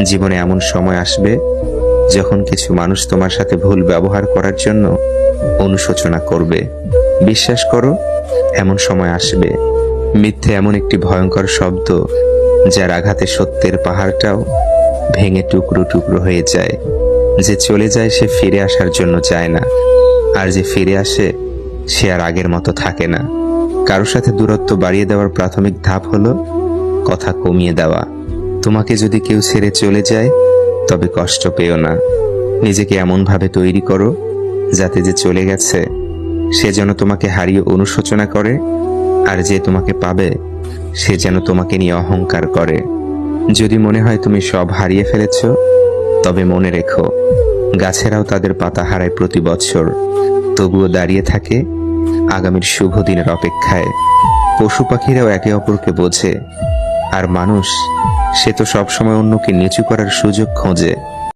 জীবনে এমন সময় আসবে যখন কিছু মানুষ তোমার সাথে ভুল ব্যবহার করার জন্য অনুশোচনা করবে। বিশ্বাস করো, এমন সময় আসবে। মিথ্যে এমন একটি ভয়ঙ্কর শব্দ যার আঘাতে সত্যের পাহাড়টাও ভেঙে টুকরো টুকরো হয়ে যায়। যে চলে যায় সে ফিরে আসার জন্য চায় না, আর যে ফিরে আসে সে আর আগের মতো থাকে না। কারোর সাথে দূরত্ব বাড়িয়ে দেওয়ার প্রাথমিক ধাপ হলো কথা কমিয়ে দেওয়া। তোমাকে যদি কেউ ছেড়ে চলে যায় তবে কষ্ট পেও না। নিজেকে এমনভাবে তৈরি করো যাতে যে চলে গেছে সে যেন তোমাকে হারিয়ে অনুশোচনা করে, আর যে তোমাকে পাবে সে যেন তোমাকে নিয়ে অহংকার করে। যদি মনে হয় তুমি সব হারিয়ে ফেলেছ, তবে মনে রেখো, গাছেরাও তাদের পাতা হারায় প্রতি বছর, তবুও দাঁড়িয়ে থাকে আগামীর শুভ দিনের অপেক্ষায়। পশু পাখিরাও একে অপরকে বোঝে, আর মানুষ, সে তো সবসময় অন্যকে নিচু করার সুযোগ খোঁজে।